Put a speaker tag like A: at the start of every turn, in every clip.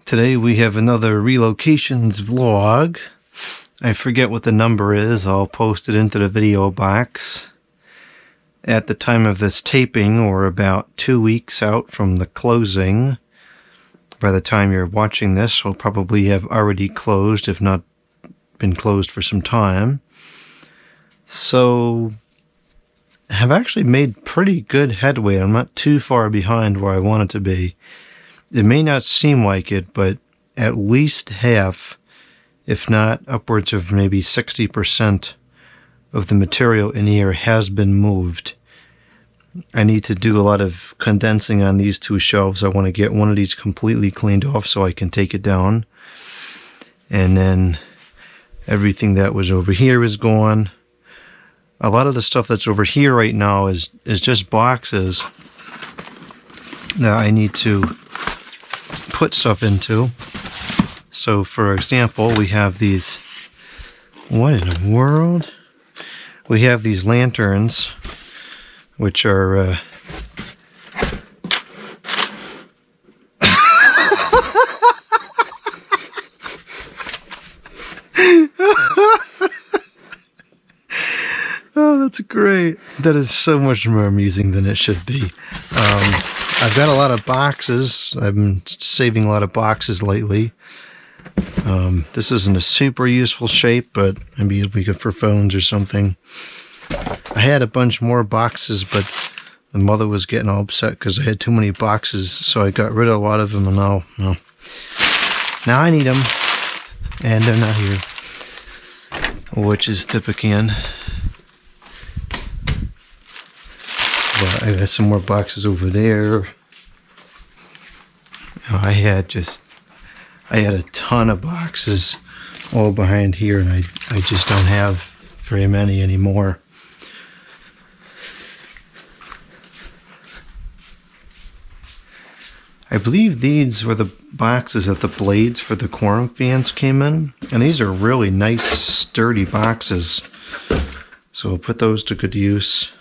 A: Today we have another relocations vlog. I forget what the number is. I'll post it into the video box. At the time of this taping, we're about 2 weeks out from the closing. By the time you're watching this, we'll probably have already closed, if not been closed for some time. So, I have actually made pretty good headway. I'm not too far behind where I want it to be. It may not seem like it, but at least half, if not upwards of maybe 60% of the material in here has been moved. I need to do a lot of condensing on these two shelves. I want to get one of these completely cleaned off so I can take it down. And then everything that was over here is gone. A lot of the stuff that's over here right now is just boxes that I need to put stuff into. So for example, we have these, what in the world? We have these lanterns, which are oh, that's great. That is so much more amusing than it should be. I've got a lot of boxes. I've been saving a lot of boxes lately. This isn't a super useful shape, but maybe it'll be good for phones or something. I had a bunch more boxes, but the mother was getting all upset because I had too many boxes, so I got rid of a lot of them, and now I need them, and they're not here, which is typical. But I got some more boxes over there. I had a ton of boxes all behind here, and I just don't have very many anymore. I believe these were the boxes that the blades for the quorum fans came in, and these are really nice, sturdy boxes. So we'll put those to good use.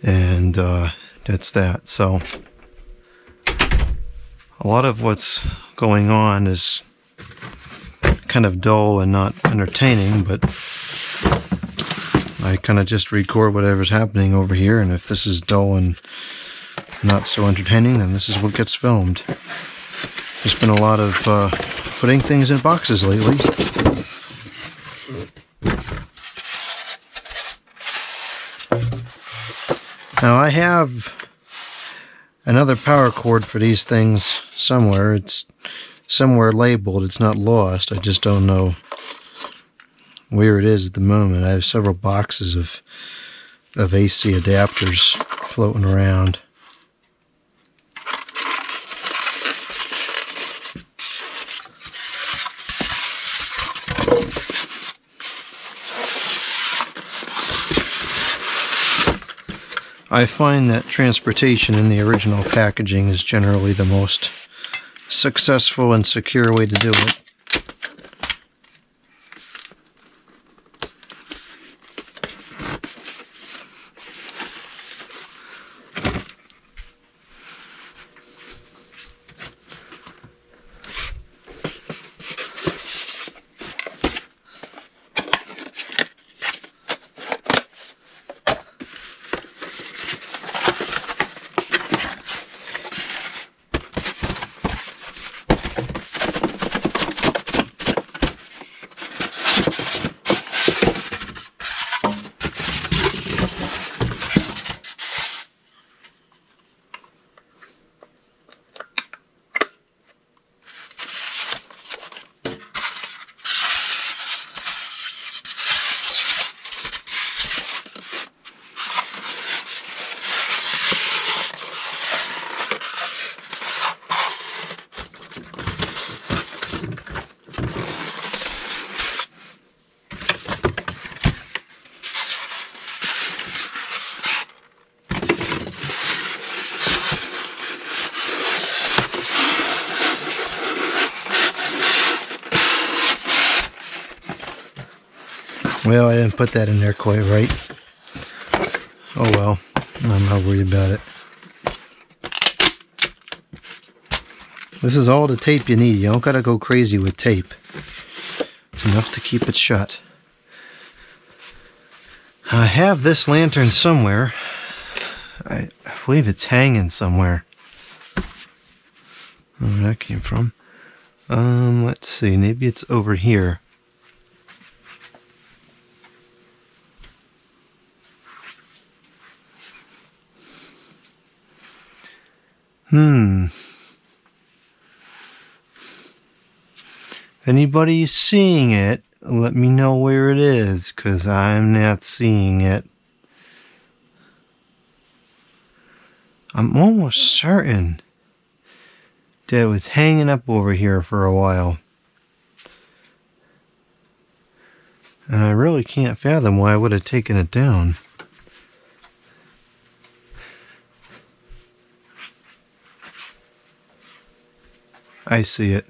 A: And that's that. So a lot of what's going on is kind of dull and not entertaining, but I kind of just record whatever's happening over here, and if this is dull and not so entertaining, then this is what gets filmed. There's been a lot of putting things in boxes lately. Now I have another power cord for these things somewhere. It's somewhere labeled. It's not lost. I just don't know where it is at the moment. I have several boxes of AC adapters floating around. I find that transportation in the original packaging is generally the most successful and secure way to do it. Well, I didn't put that in there quite right. Oh well, I'm not worried about it. This is all the tape you need. You don't gotta go crazy with tape. It's enough to keep it shut. I have this lantern somewhere. I believe it's hanging somewhere. Where that came from. Let's see. Maybe it's over here. If anybody's seeing it, let me know where it is, because I'm not seeing it. I'm almost certain that it was hanging up over here for a while. And I really can't fathom why I would have taken it down. I see it.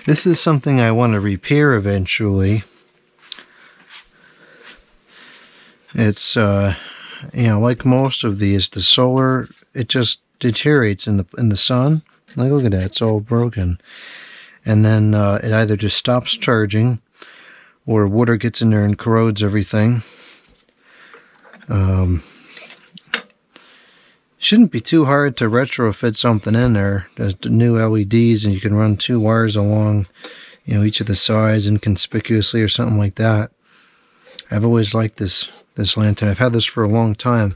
A: This is something I want to repair eventually. It's, like most of these, the solar, it just deteriorates in the sun. Like, look at that, it's all broken. And then it either just stops charging, or water gets in there and corrodes everything. Shouldn't be too hard to retrofit something in there. There's the new LEDs, and you can run 2 wires along, each of the sides inconspicuously or something like that. I've always liked this lantern. I've had this for a long time.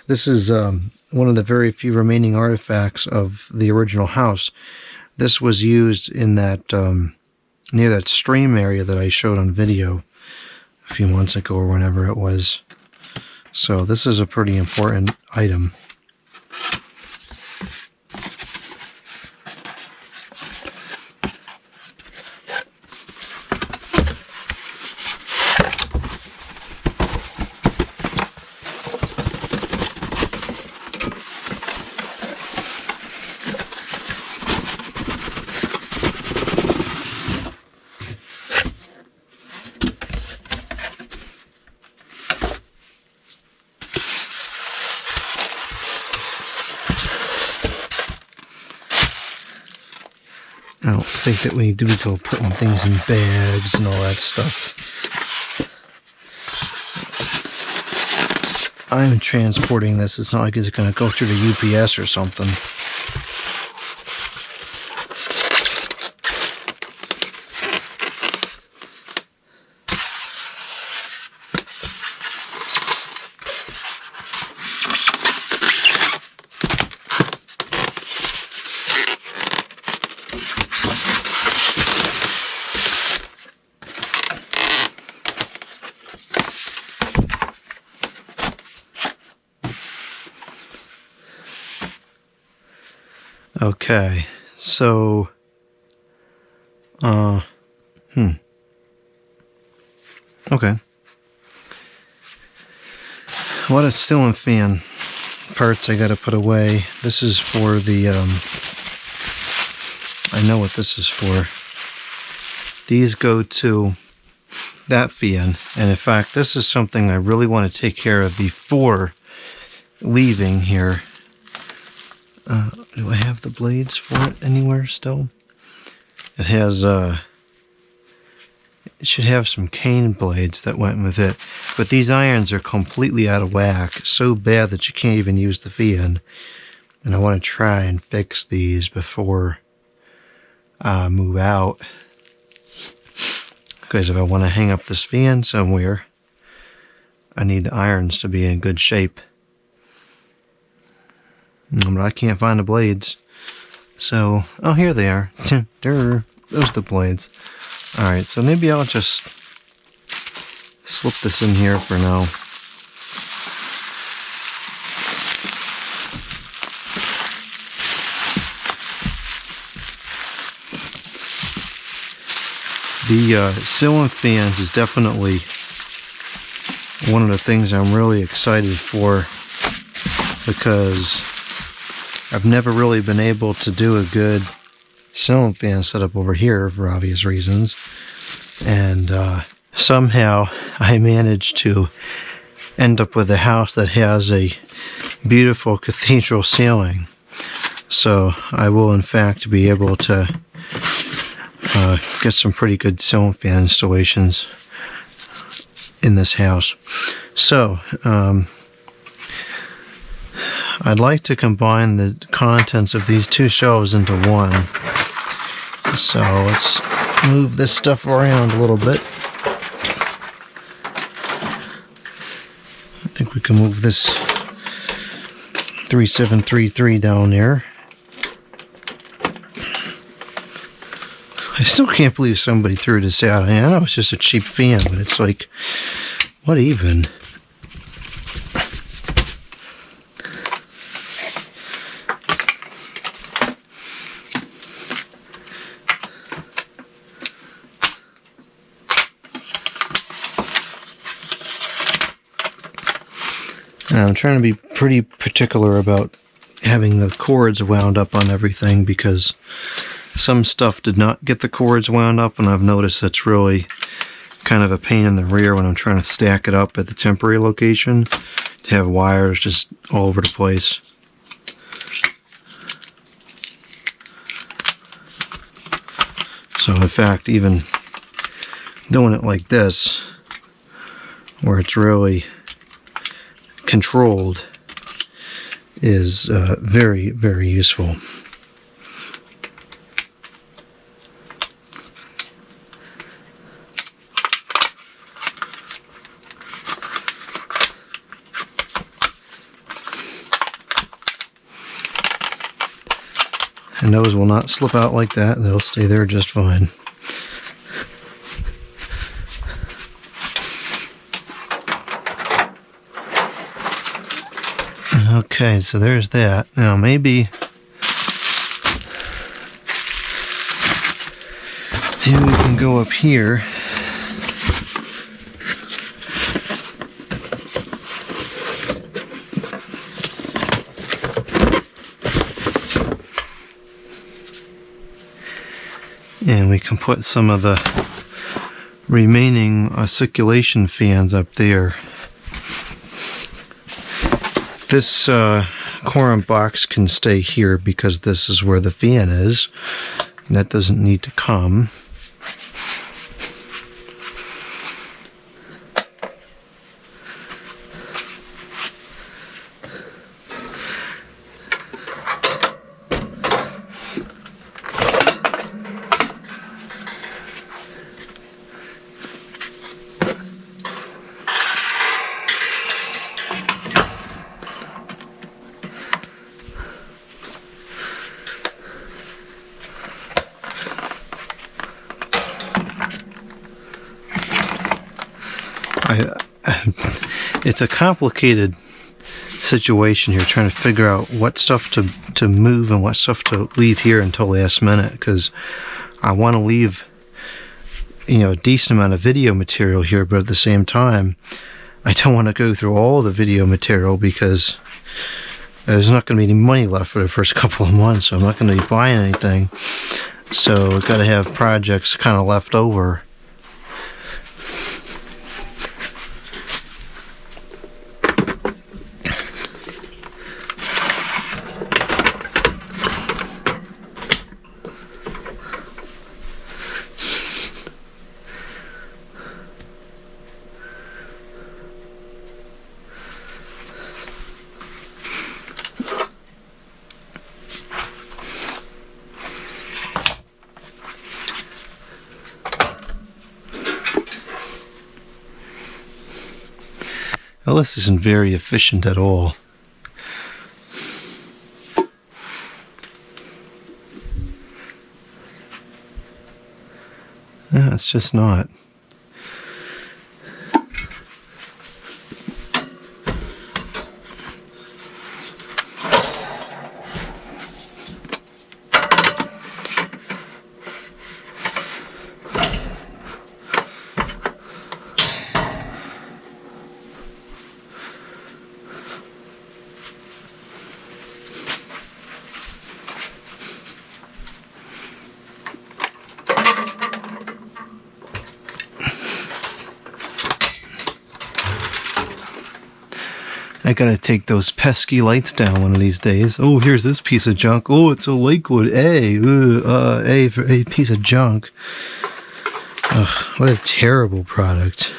A: This is one of the very few remaining artifacts of the original house. This was used in that near that stream area that I showed on video a few months ago or whenever it was. So this is a pretty important item. I don't think that we do go putting things in bags and all that stuff. I'm transporting this. It's not like it's going to go through the UPS or something. Okay, so, okay. What a ceiling fan parts I gotta put away. This is for the, I know what this is for. These go to that fan, and in fact, this is something I really want to take care of before leaving here. Do I have the blades for it anywhere still? It has, it should have some cane blades that went with it. But these irons are completely out of whack. So bad that you can't even use the fan. And I want to try and fix these before I move out. Because if I want to hang up this fan somewhere, I need the irons to be in good shape. But I can't find the blades. So, oh, here they are. Those are the blades. Alright, so maybe I'll just slip this in here for now. The ceiling fans is definitely one of the things I'm really excited for, because I've never really been able to do a good ceiling fan setup over here for obvious reasons. And somehow I managed to end up with a house that has a beautiful cathedral ceiling. So I will in fact be able to get some pretty good ceiling fan installations in this house. So I'd like to combine the contents of these two shelves into one. So let's move this stuff around a little bit. I think we can move this 3733 down there. I still can't believe somebody threw this out. I know it's just a cheap fan, but it's like, what even? Now, I'm trying to be pretty particular about having the cords wound up on everything because some stuff did not get the cords wound up, and I've noticed that's really kind of a pain in the rear when I'm trying to stack it up at the temporary location to have wires just all over the place. So in fact, even doing it like this, where it's really controlled, is very, very useful. And those will not slip out like that. They'll stay there just fine. Okay, so there's that. Now maybe we can go up here. And we can put some of the remaining circulation fans up there. This quorum box can stay here because this is where the fan is. That doesn't need to come. It's a complicated situation here, trying to figure out what stuff to move and what stuff to leave here until last minute, because I want to leave, a decent amount of video material here, but at the same time, I don't want to go through all the video material because there's not going to be any money left for the first couple of months, so I'm not going to be buying anything. So I've got to have projects kind of left over. Well, this isn't very efficient at all. No, it's just not. I gotta take those pesky lights down one of these days. Oh, here's this piece of junk. Oh, it's a Lakewood A. A for a piece of junk. Ugh, what a terrible product.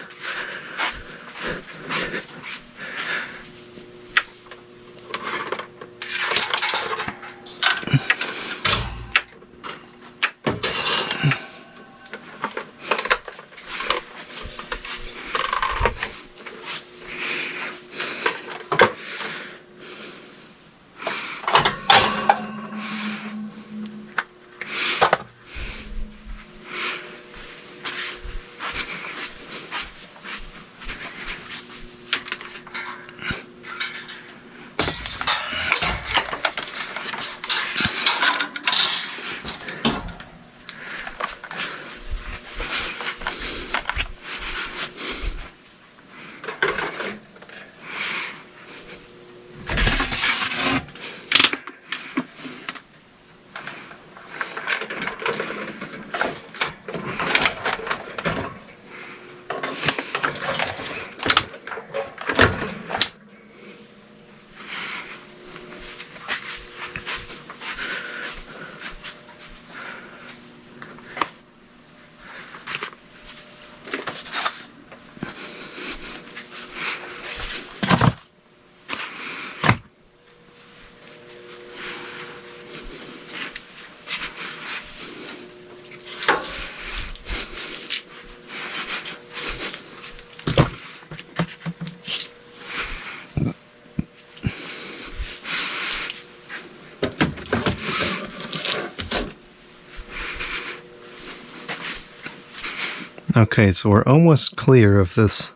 A: Okay, so we're almost clear of this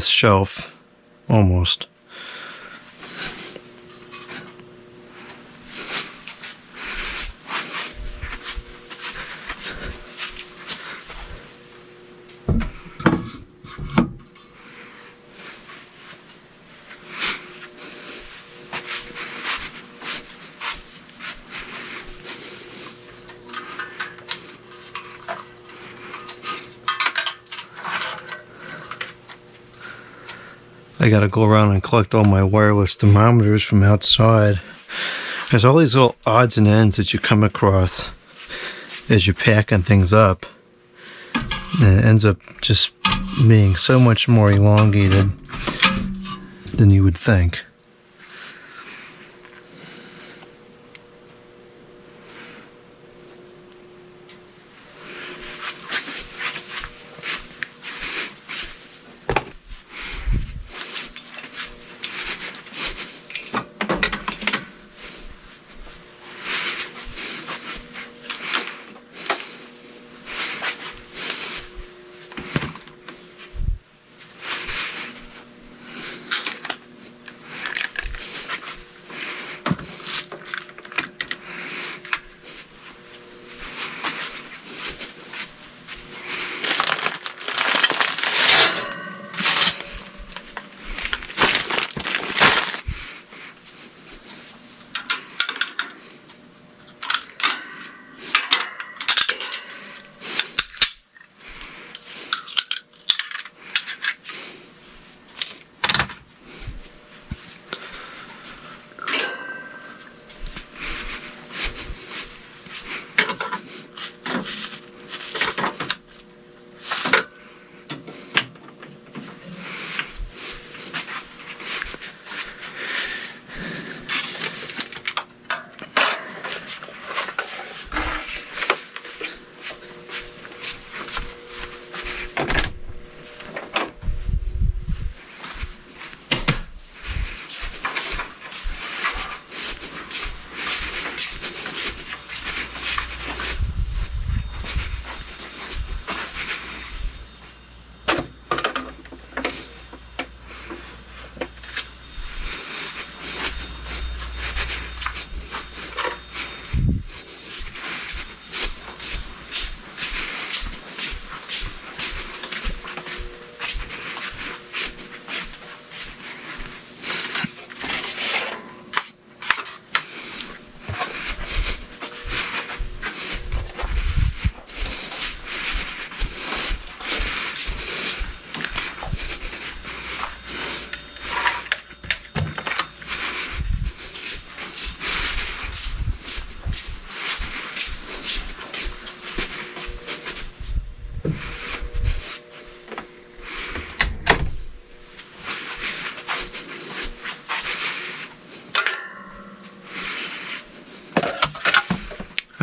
A: shelf. Almost. I gotta go around and collect all my wireless thermometers from outside. There's all these little odds and ends that you come across as you're packing things up. And it ends up just being so much more elongated than you would think.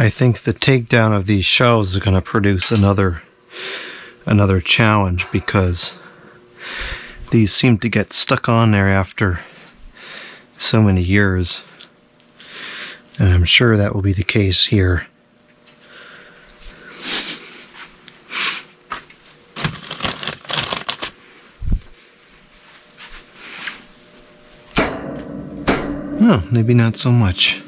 A: I think the takedown of these shelves is going to produce another challenge, because these seem to get stuck on there after so many years. And I'm sure that will be the case here. No, maybe not so much.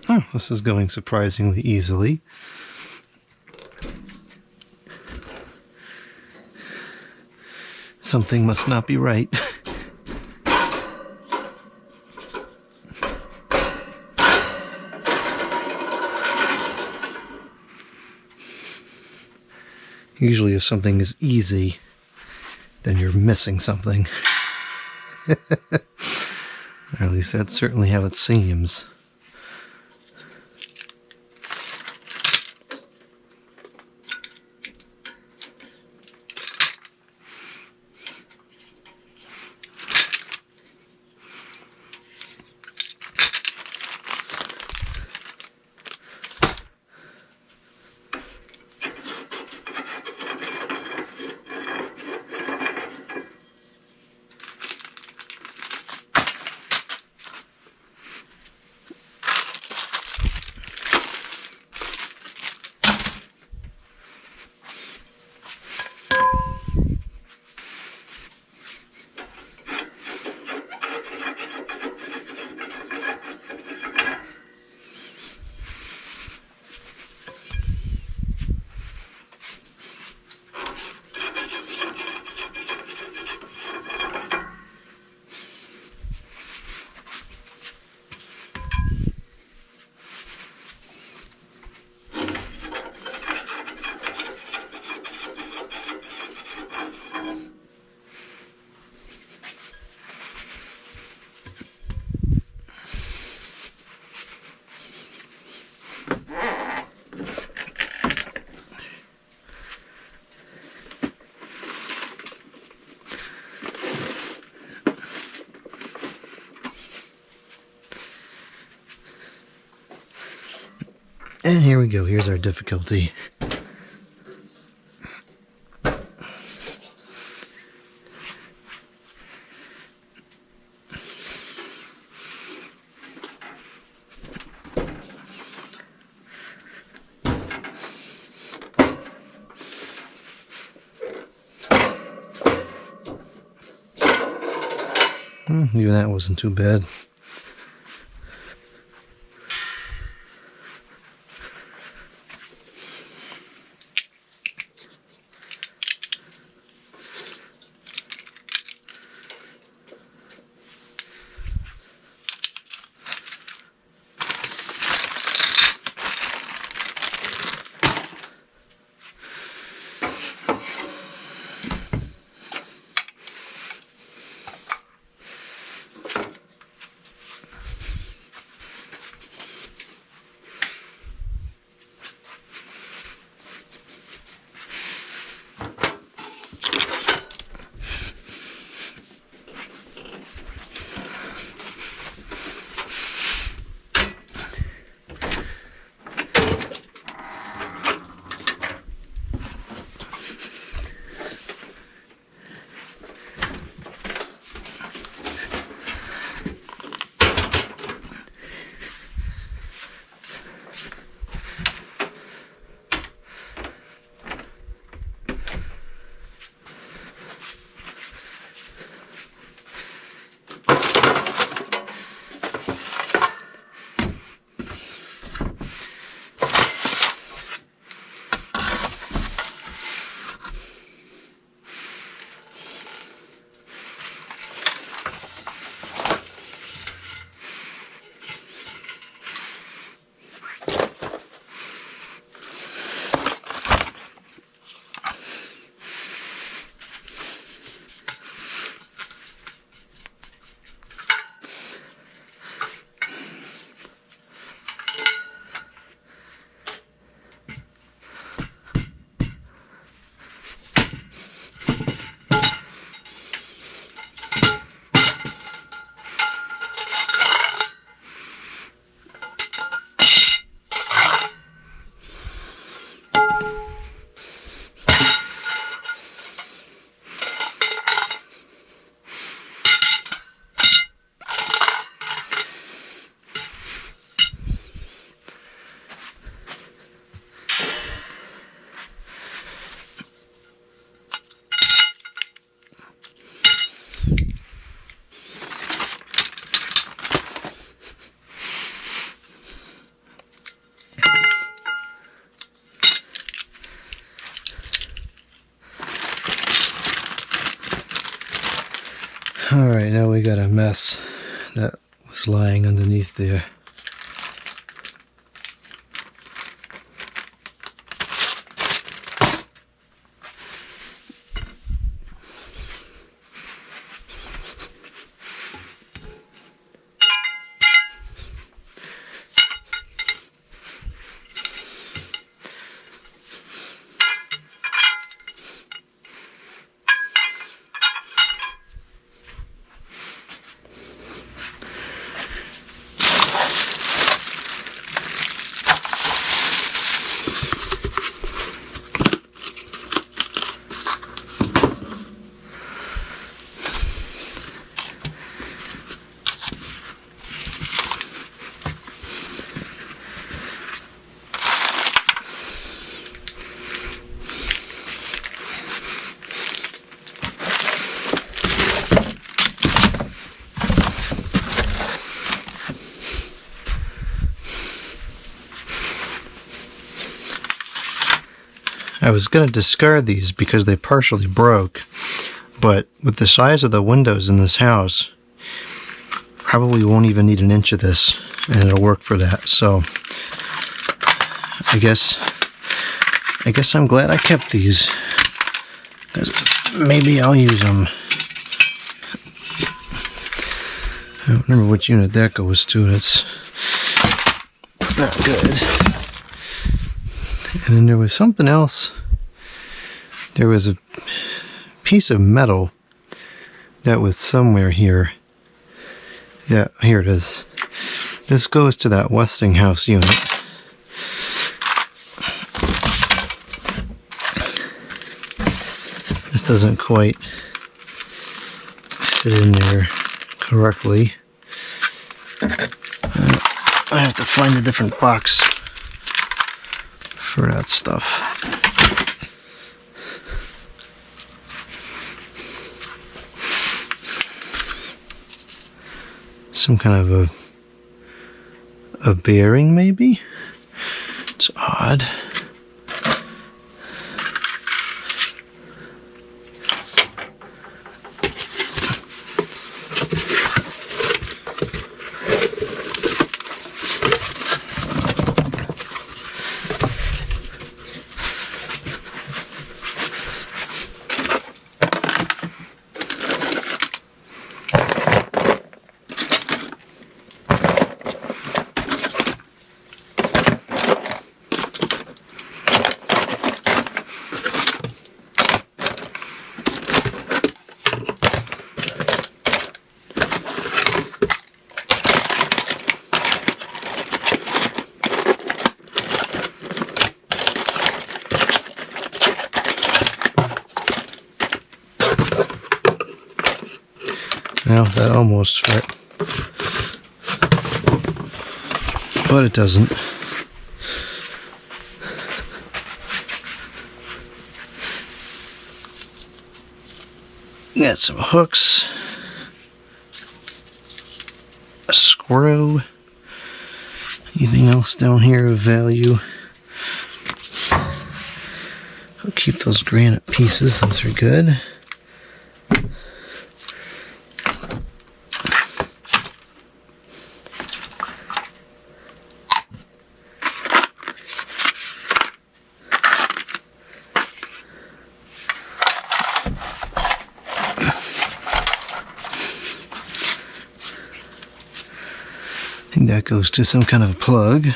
A: Oh, this is going surprisingly easily. Something must not be right. Usually if something is easy, then you're missing something. Or at least that's certainly how it seems. And here we go. Here's our difficulty. Even that wasn't too bad. Alright, now we got a mess that was lying underneath there. I was going to discard these because they partially broke, but with the size of the windows in this house, probably won't even need an inch of this, and it'll work for that. So I guess I'm glad I kept these, because maybe I'll use them. I don't remember which unit that goes to. That's not good. And then there was something else. There was a piece of metal that was somewhere here. Yeah, here it is. This goes to that Westinghouse unit. This doesn't quite fit in there correctly. I have to find a different box for that stuff. Some kind of a bearing, maybe? It's odd. Well, that almost fit, but it doesn't. Got some hooks, a screw, anything else down here of value? I'll keep those granite pieces, those are good. I think that goes to some kind of a plug.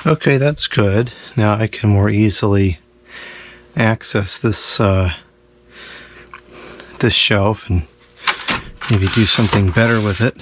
A: Okay, that's good. Now I can more easily access this this shelf and maybe do something better with it.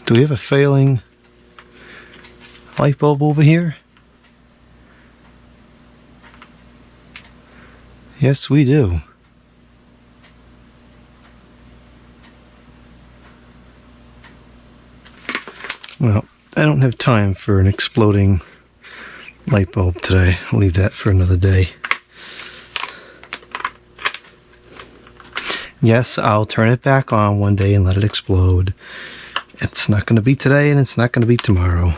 A: Do we have a failing light bulb over here? Yes, we do. Well, I don't have time for an exploding light bulb today. I'll leave that for another day. Yes, I'll turn it back on one day and let it explode. It's not going to be today and it's not going to be tomorrow.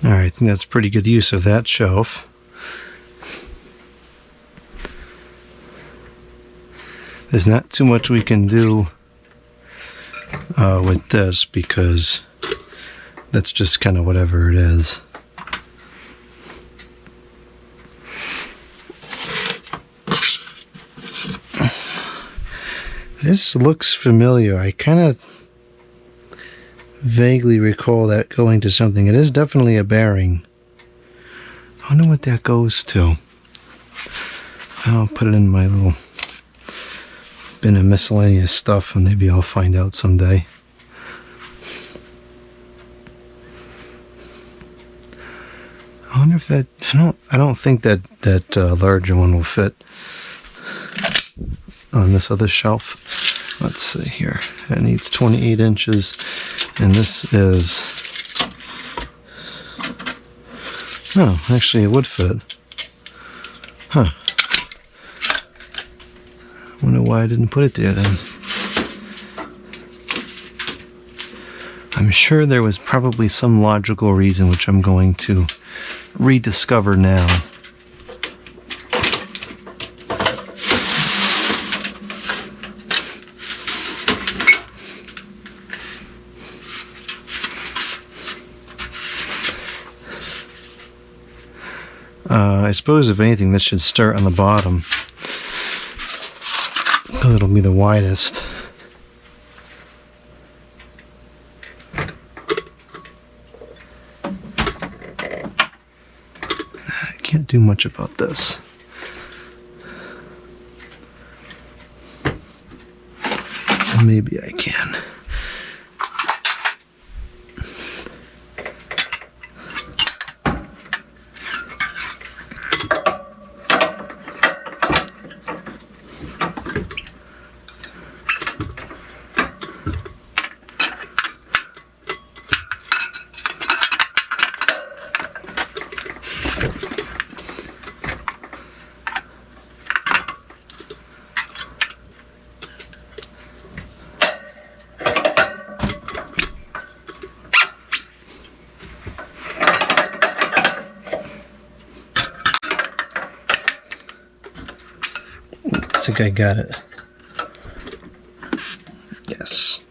A: Alright, I think that's pretty good use of that shelf. There's not too much we can do with this because that's just kind of whatever it is. This looks familiar. I kind of vaguely recall that going to something. It is definitely a bearing. I wonder what that goes to. I'll put it in my little bin of miscellaneous stuff and maybe I'll find out someday. I wonder if that, I don't think that larger one will fit on this other shelf. Let's see here. It needs 28 inches and this is, oh, actually it would fit. Huh. I wonder why I didn't put it there then. I'm sure there was probably some logical reason which I'm going to rediscover now. I suppose if anything this should start on the bottom because it'll be the widest. I can't do much about this. Maybe I can. I think I got it. Yes.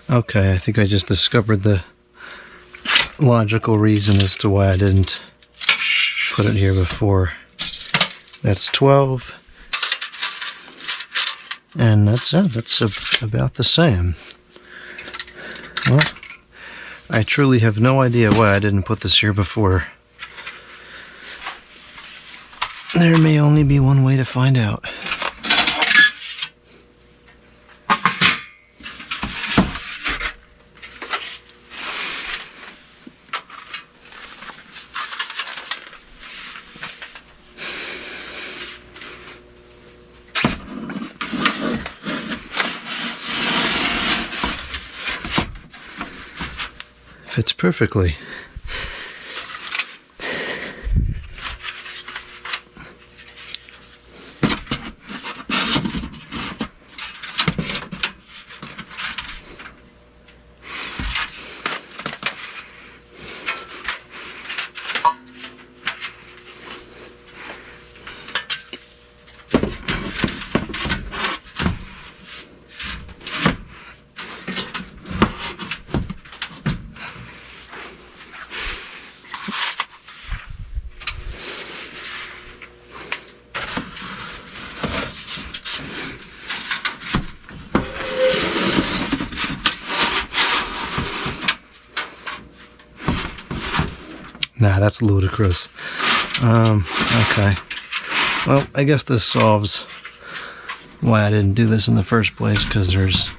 A: Okay, I think I just discovered the logical reason as to why I didn't put it here before. That's 12. And that's it. That's about the same. Well, I truly have no idea why I didn't put this here before. There may only be one way to find out. Fits perfectly. Nah, that's ludicrous. Okay. Well, I guess this solves why I didn't do this in the first place, because there's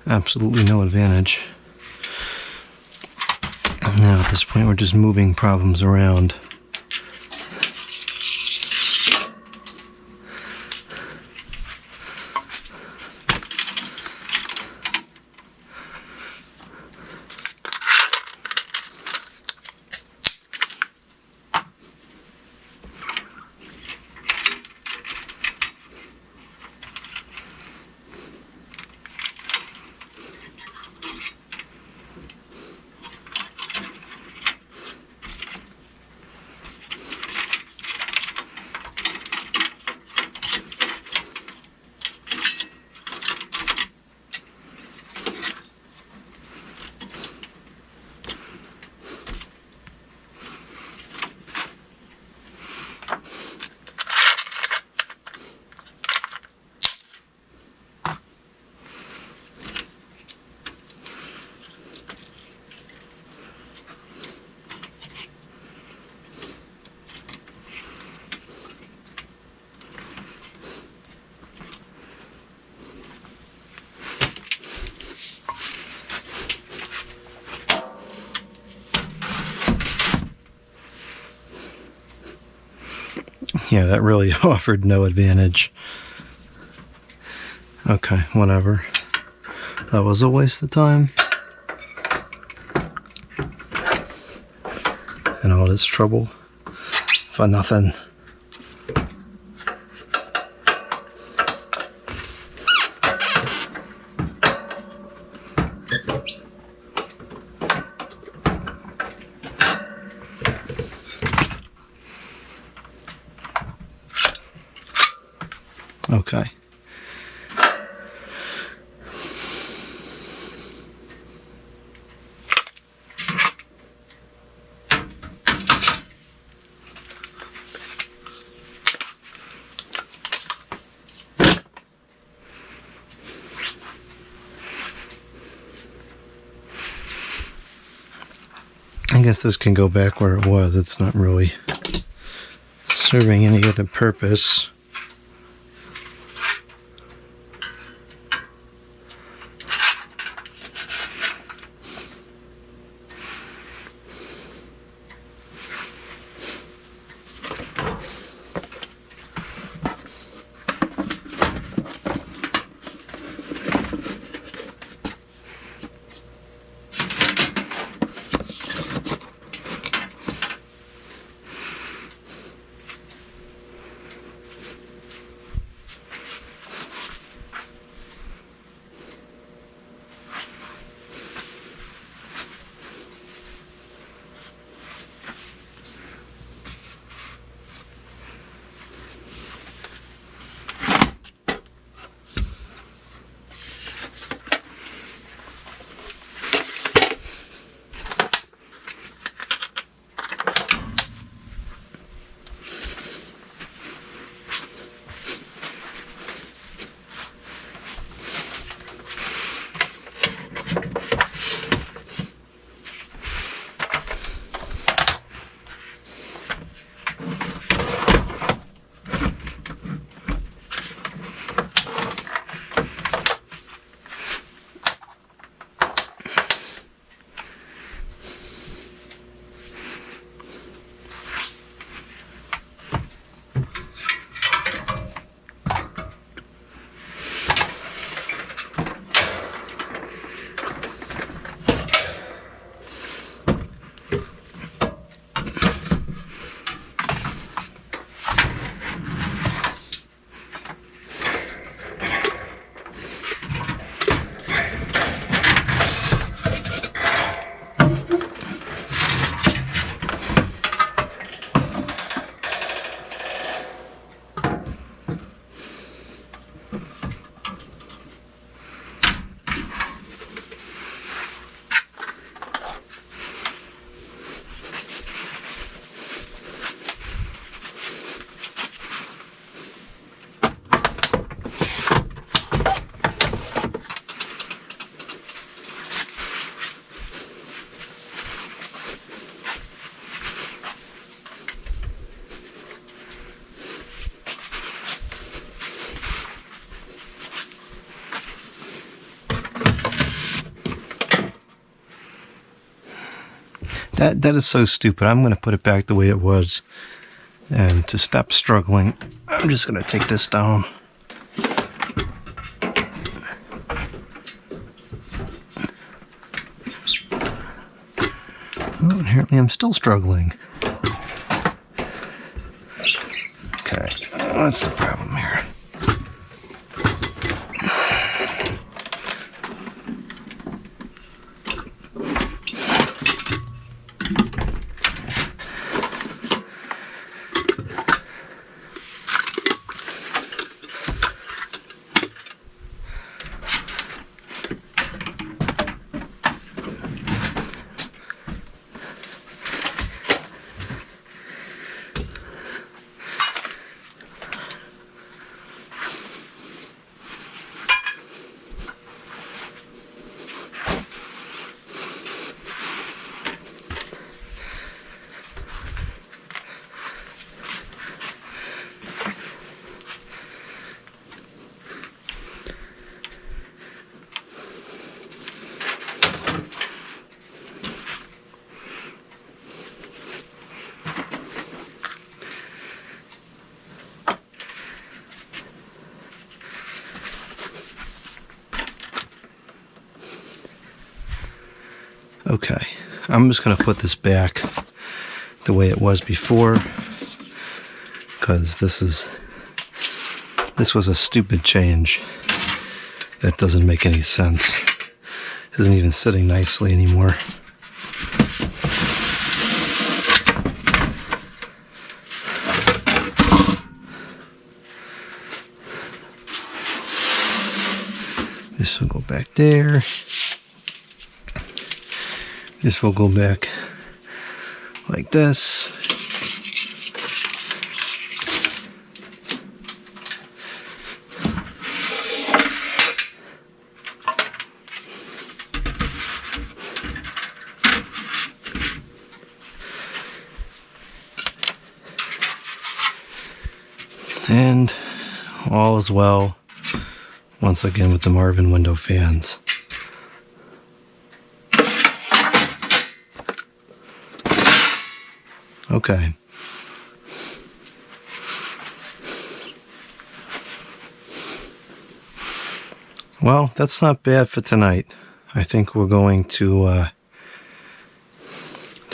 A: absolutely no advantage. Now, at this point, we're just moving problems around. Yeah, that really offered no advantage. Okay, whatever. That was a waste of time. And all this trouble for nothing. Okay. I guess this can go back where it was. It's not really serving any other purpose. That is so stupid. I'm going to put it back the way it was. And to stop struggling, I'm just going to take this down. Oh, apparently I'm still struggling. Okay, what's the problem here? Okay, I'm just going to put this back the way it was before, because this was a stupid change that doesn't make any sense. It isn't even sitting nicely anymore. This will go back there. This will go back like this. And all is well once again with the Marvin window fans. Okay. Well, that's not bad for tonight. I think we're going to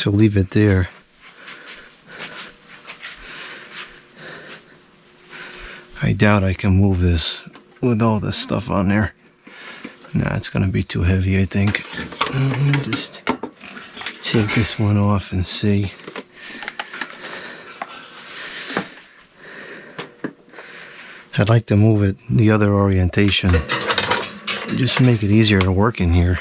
A: leave it there. I doubt I can move this with all this stuff on there. Nah, it's going to be too heavy, I think. Let me just take this one off and see. I'd like to move it the other orientation, just to make it easier to work in here.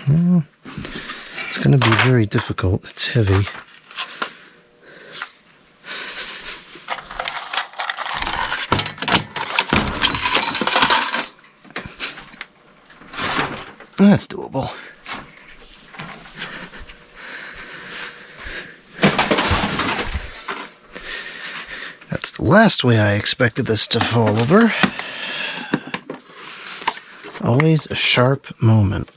A: Well, it's going to be very difficult. It's heavy. That's doable. That's the last way I expected this to fall over. Always a sharp moment.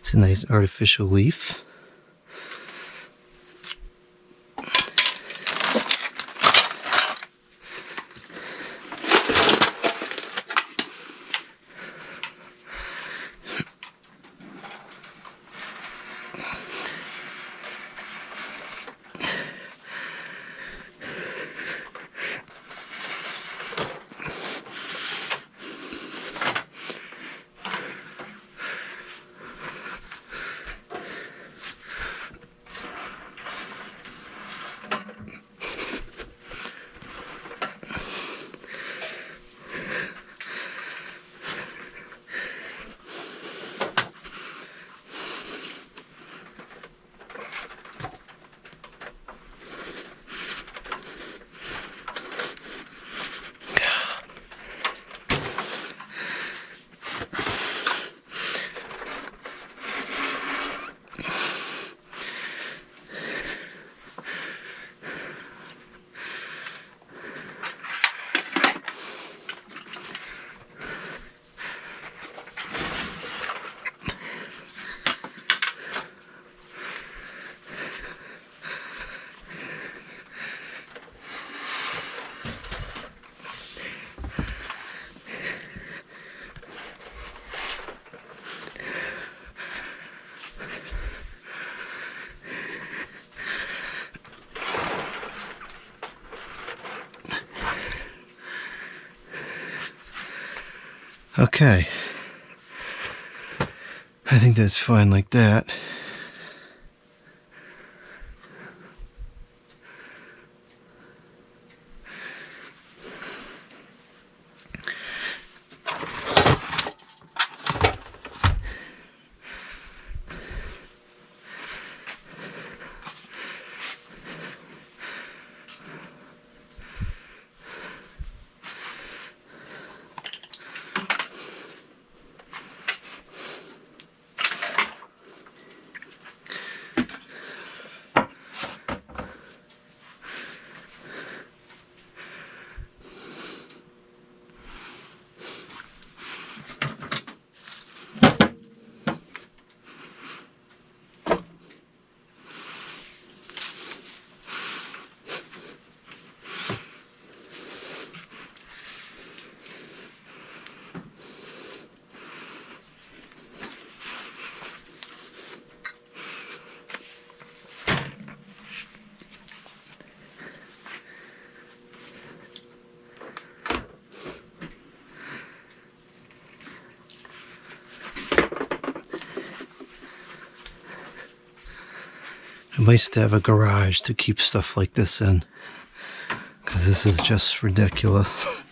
A: It's a nice artificial leaf. Okay. I think that's fine like that. Nice to have a garage to keep stuff like this in, because this is just ridiculous.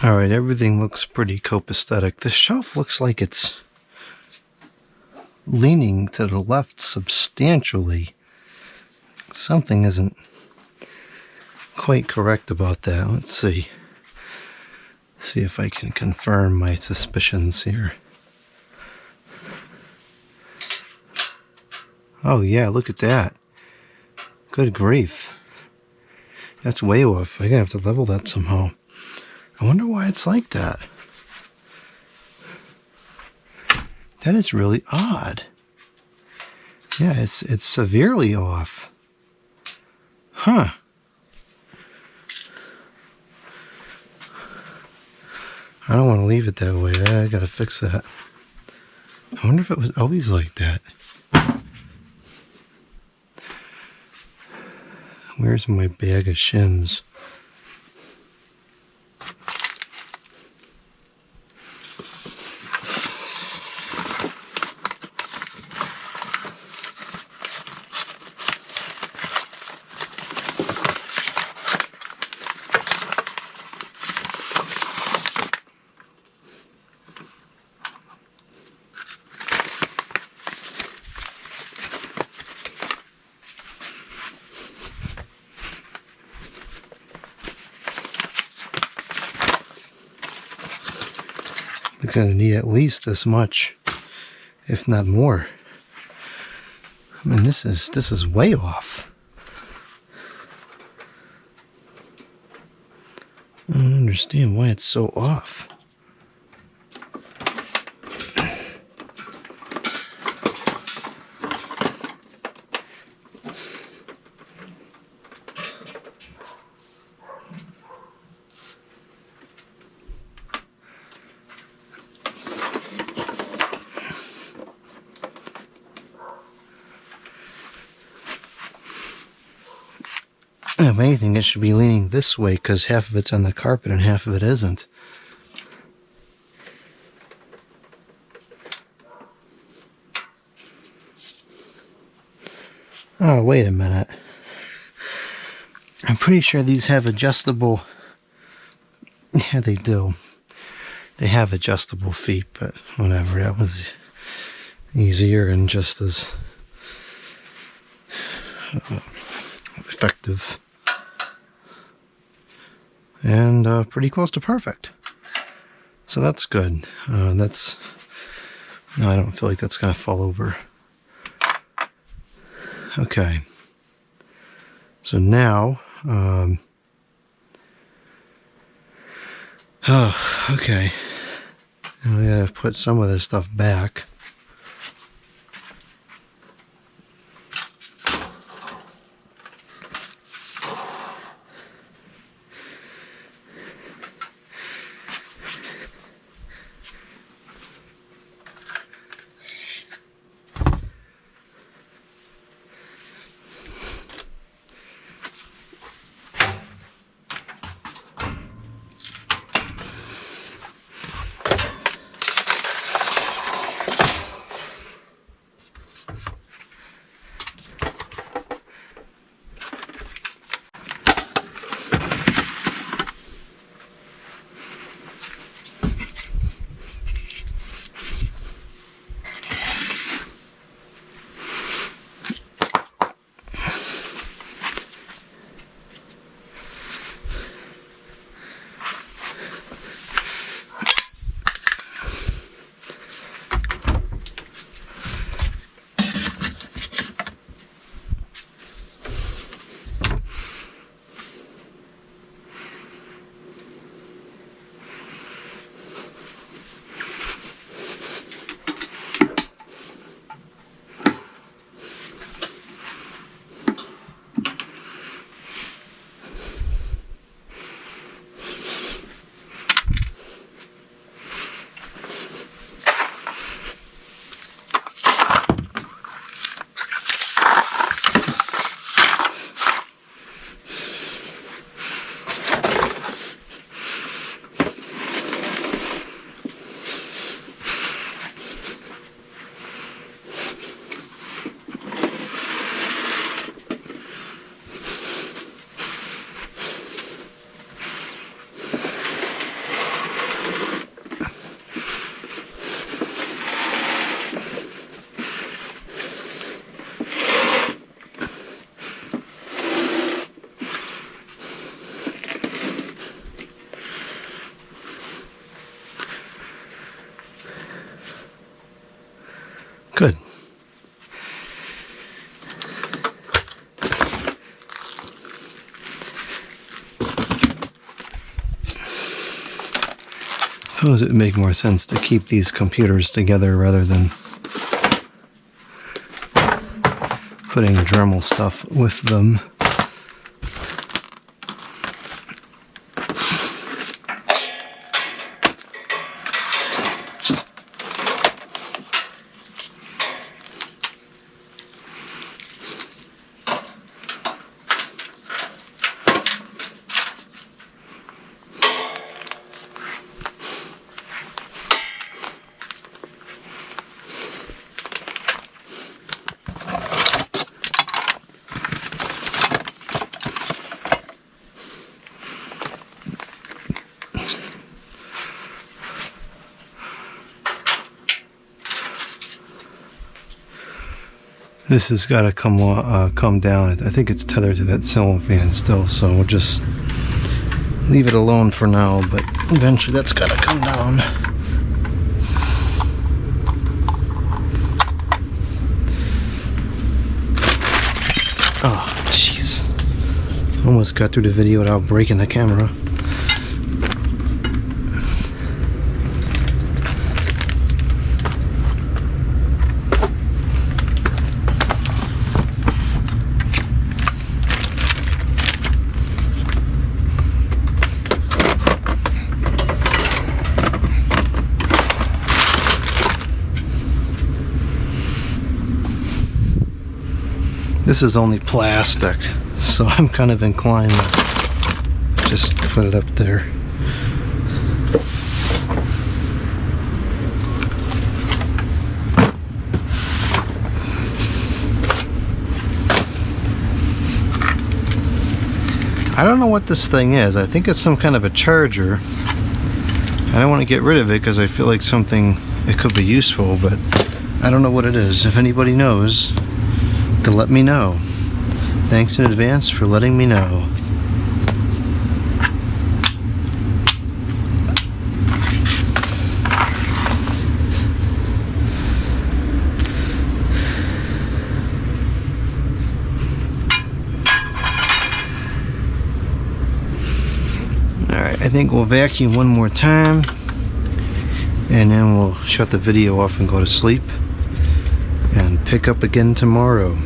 A: Alright, everything looks pretty copacetic. The shelf looks like it's leaning to the left substantially. Something isn't quite correct about that. Let's see. See if I can confirm my suspicions here. Oh yeah, look at that. Good grief. That's way off. I'm gonna have to level that somehow. I wonder why it's like that. That is really odd. Yeah, it's severely off. Huh. I don't want to leave it that way. I gotta fix that. I wonder if it was always like that. Where's my bag of shims? It's going to need at least this much, if not more. I mean, this is way off. I don't understand why it's so off. If anything, it should be leaning this way because half of it's on the carpet and half of it isn't. Oh, wait a minute. I'm pretty sure these have adjustable... Yeah, they do. They have adjustable feet, but whatever. That was easier and just as effective. And pretty close to perfect. So that's good. No, I don't feel like that's going to fall over. Okay. So now, okay. Now we gotta put some of this stuff back. Good. suppose it would make more sense to keep these computers together rather than putting Dremel stuff with them. This has got to come down. I think it's tethered to that ceiling fan still, so we'll just leave it alone for now, but eventually that's got to come down. Oh, jeez. Almost got through the video without breaking the camera. This is only plastic, so I'm kind of inclined to just put it up there. I don't know what this thing is. I think it's some kind of a charger. I don't want to get rid of it because I feel like it could be useful, but I don't know what it is. If anybody knows, to let me know. Thanks in advance for letting me know. Alright, I think we'll vacuum one more time and then we'll shut the video off and go to sleep and pick up again tomorrow.